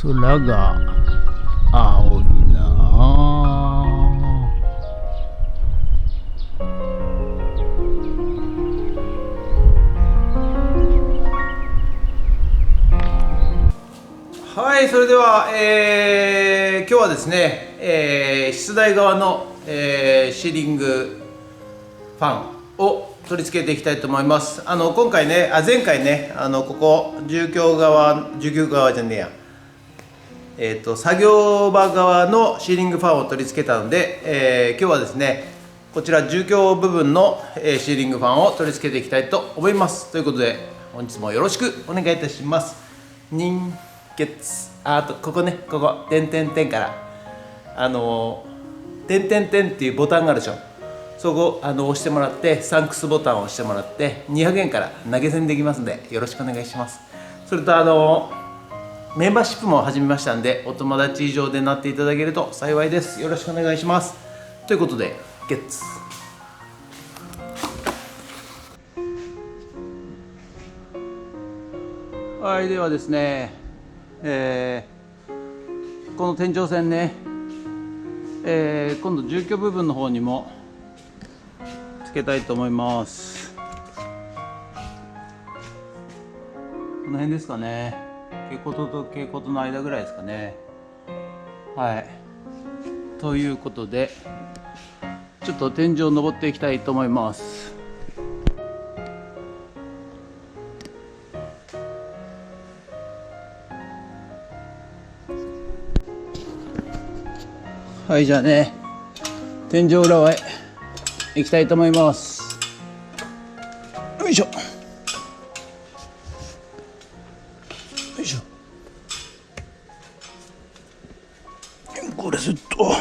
空が青いなあ。はい、それでは、今日はですね、室内側の、シーリングファンを取り付けていきたいと思います。今回ね、前回ね、ここ住居側じゃねえや、作業場側のシーリングファンを取り付けたので、今日はですね、こちら住居部分の、シーリングファンを取り付けていきたいと思います。ということで、本日もよろしくお願いいたします。あとここね、ここ点々点から点々点っていうボタンがあるでしょ。そこ押してもらって、サンクスボタンを押してもらって200円から投げ銭できますのでよろしくお願いします。それとメンバーシップも始めましたんで、お友達以上でなっていただけると幸いです。よろしくお願いします。ということでゲッツ。はい、ではですね、この天井線ね、今度住居部分の方にもつけたいと思います。この辺ですかね。蛍光灯と蛍光灯の間ぐらいですかね。はい、ということでちょっと天井を登っていきたいと思います。はい、じゃあね、天井裏へ行きたいと思います。よいしょよいしょ。これセット。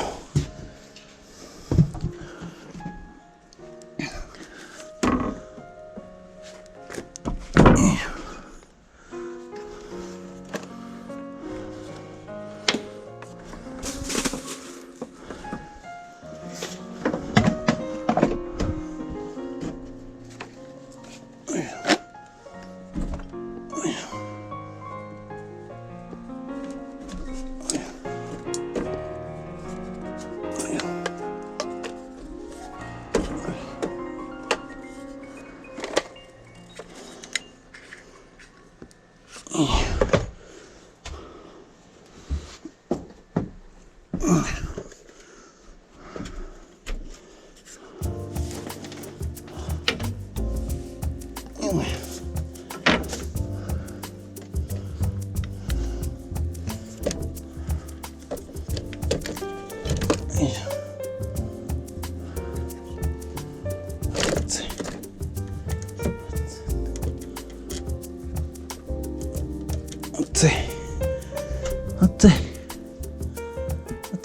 暑い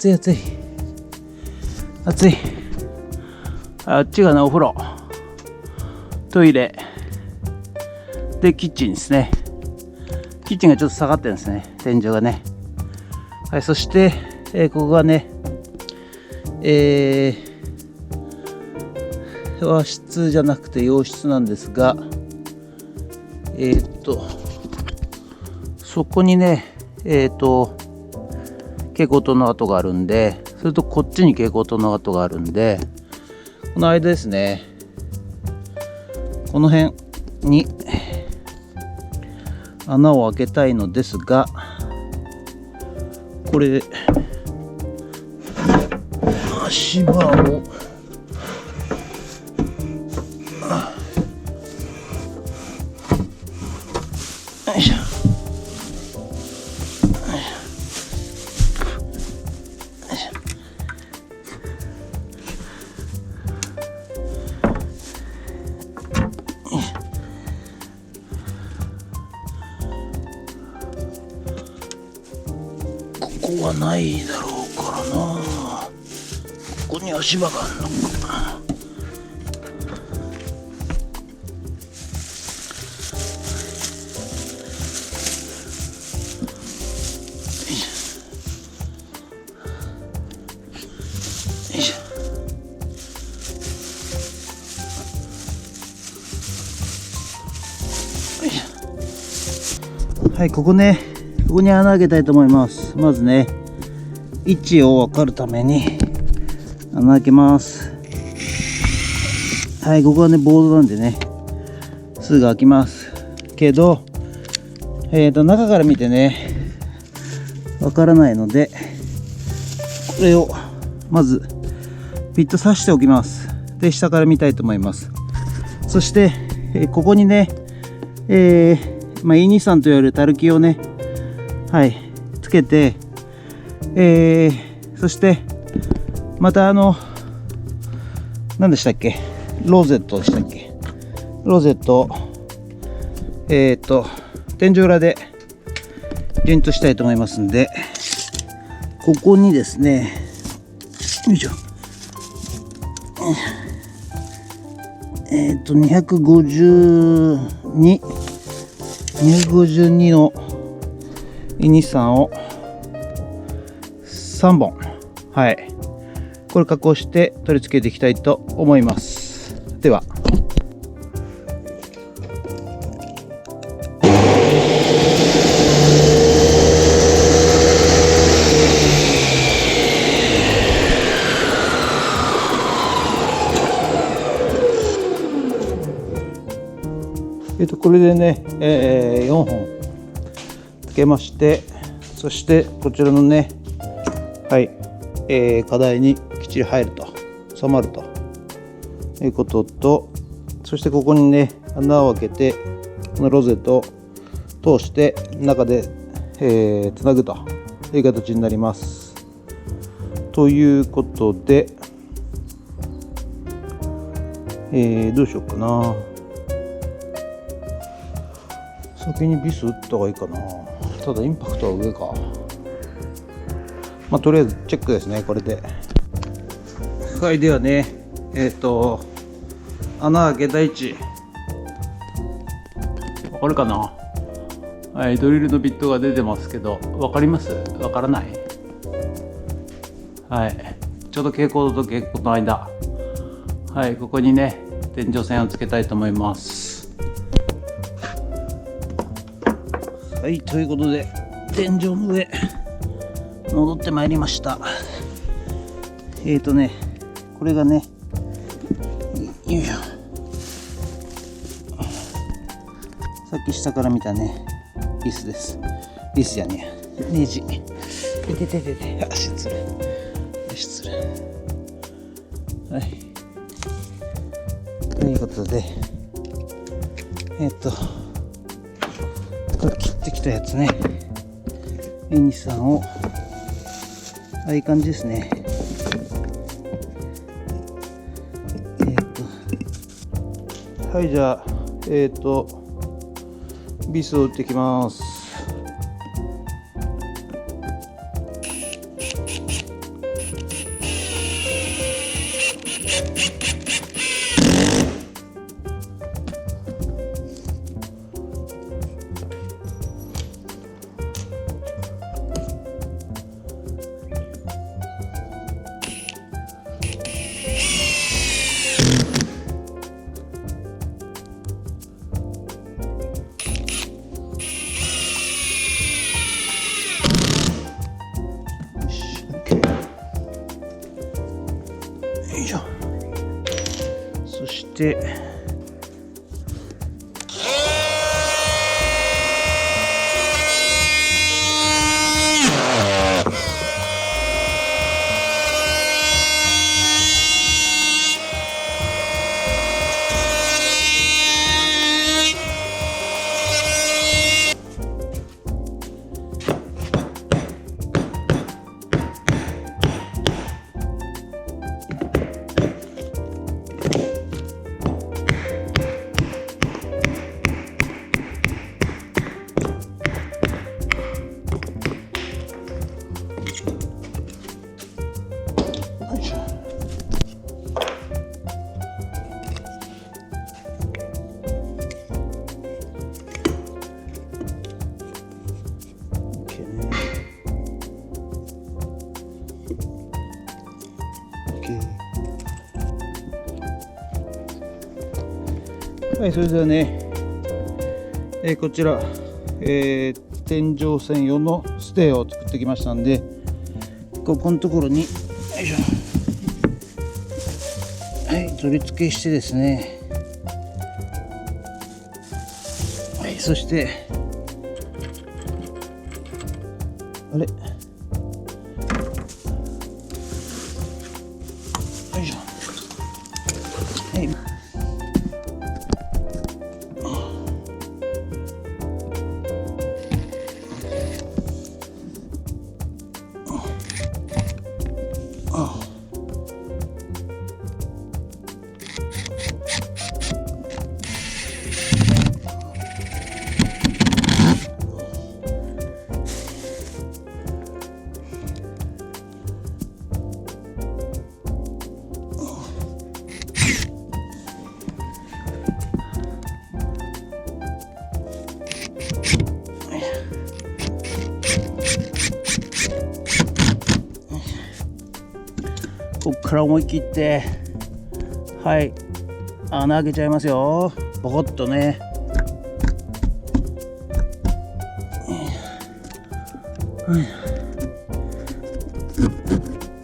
暑い暑い暑い暑い。あっちがね、お風呂、トイレでキッチンですね。キッチンがちょっと下がってるんですね、天井がね。はい、そして、ここがね、和室じゃなくて洋室なんですが、そこにね、蛍光灯の跡があるんで、それとこっちに蛍光灯の跡があるんで、この間ですね、この辺に穴を開けたいのですが、これ足場をよいしょ。ここはないだろうからな。ここに足場があるのか。はい、ここね、こここに穴開けたいと思います。まずね、位置を分かるために穴開けます。はい、ここはねボードなんでねすぐ開きますけど、中から見てね分からないので、これをまずピッと刺しておきます。で、下から見たいと思います。そして、ここにね、E23 といわれるタルキをね、はい、つけて、そしてまた何でしたっけ、ローゼットでしたっけ、ローゼットを天井裏でジンとしたいと思いますんで、ここにですね、よいしょ、252のE23を3本、はい、これ加工して取り付けていきたいと思います。ではこれでね、4本つけまして、そしてこちらのね、はい、課題にきっちり入ると、収まるということと、そしてここにね穴を開けてこのロゼットを通して中で、つなぐという形になります。ということで、どうしようかな。先にビス打った方がいいかな。ただインパクトは上か。まあとりあえずチェックですね、これで。はい、ではね、穴開けた位置わかるかな。はい、ドリルのビットが出てますけど、わかります？わからない？はい、ちょうど蛍光灯と蛍光灯の間、はい、ここにね天井線をつけたいと思います。はい、ということで天井の上戻ってまいりました。これがね、よいしょ、さっき下から見たねビスです。ビスじゃねえ、ネジ。失礼。はい、ということでこれ切ってきたやつね、E23をああいう感じですね。はい、じゃあビスを打ってきます。そしてはい、それではね、こちら、天井線用のステーを作ってきましたんで、ここのところによいしょ、はい、取り付けしてですね、はい、そしてあれ、よいしょ、はい、ここから思い切って、はい、穴開けちゃいますよ。ボコッとね。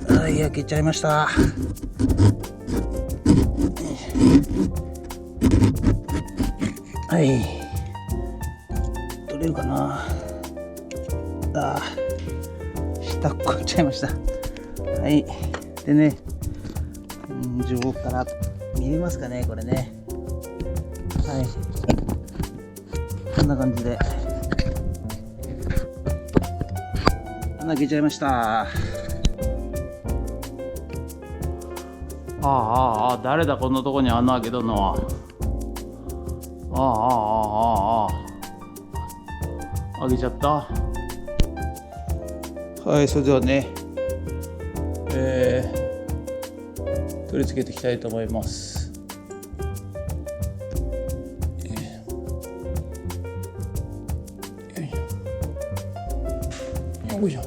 はい、開けちゃいました。はい、取れるかな。下っこっちゃいました。はい。でね、上から見えますかね、これね。はい、こんな感じで穴開けちゃいました。誰だこんなとこに穴開けとんのは。開けちゃった。はい、それではね、取り付けていきたいと思います。よいしょ。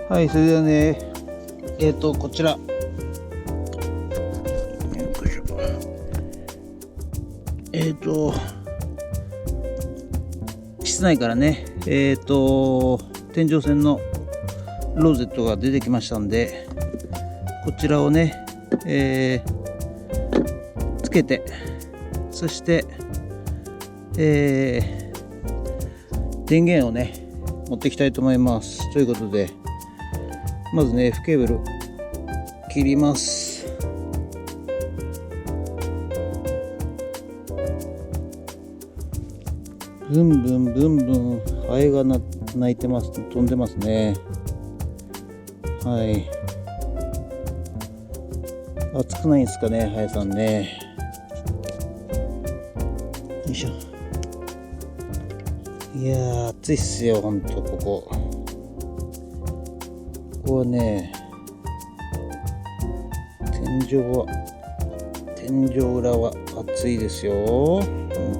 はい、それではね、こちら、室内からね、天井線のローゼットが出てきましたんで、こちらをね、つけて、そして、電源をね持っていきたいと思います。ということで、まずね F ケーブル切ります。ブンブンブンブンハエが鳴いてます。飛んでますね。はい、暑くないですかね、ハエさんね。よいしょ。いやー暑いっすよ、ほんと。ここはね、天井裏は暑いですよ、本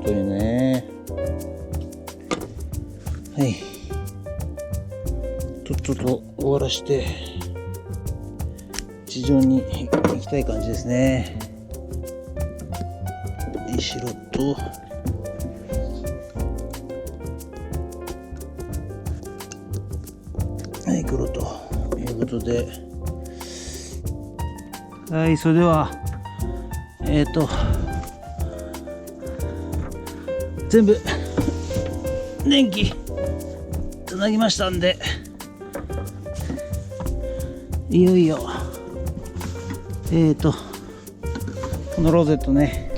当にね。はい、とっとと終わらして地上に行きたい感じですね。しろと、はい、黒ということで、はい、それでは全部電気つなぎましたんで、いよいよこのローゼットね、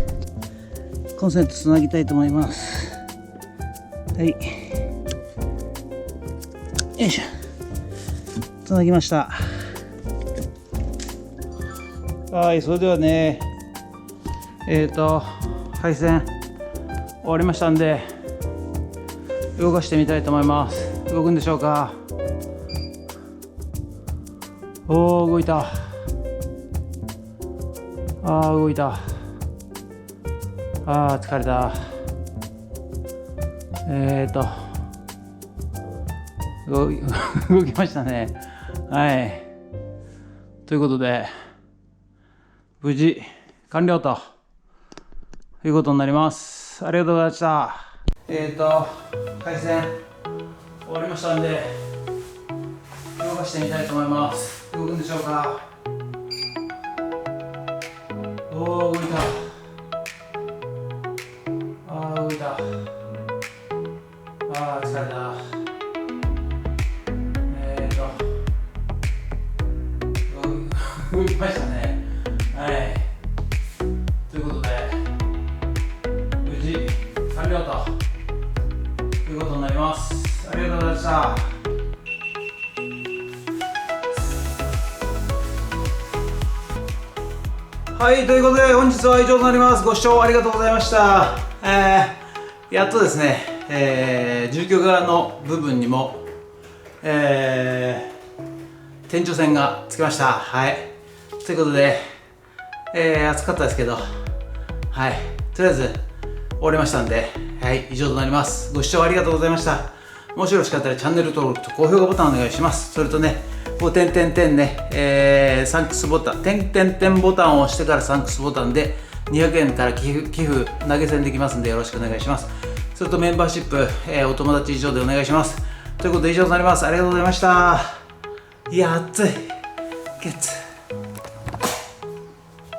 コンセントつなぎたいと思います。はい、よいしょ、つなぎました。はい、それではね、配線終わりましたんで、動かしてみたいと思います。動くんでしょうか。おー、動いた。動いた。疲れた。動きましたね。はい。ということで、無事完了ということになります。ありがとうございました。配線終わりましたんで、動かしてみたいと思います。動くんでしょうか。おー、動いた。動いた。疲れた。動きましたね。はい。ということで、無事完了ということになります。ありがとうございました。はい、ということで本日は以上となります。ご視聴ありがとうございました。やっとですね、住居側の部分にも、天井線がつきました。はい。ということで、暑かったですけど、はい。とりあえず終わりましたんで、はい、以上となります。ご視聴ありがとうございました。もしよろしかったらチャンネル登録と高評価ボタンお願いします。それとね、こう点々点ね、サンクスボタン、点々点ボタンを押してからサンクスボタンで200円から寄付投げ銭できますんでよろしくお願いします。それとメンバーシップ、お友達以上でお願いします。ということで以上となります。ありがとうございました。いや、暑い。ゲッツ。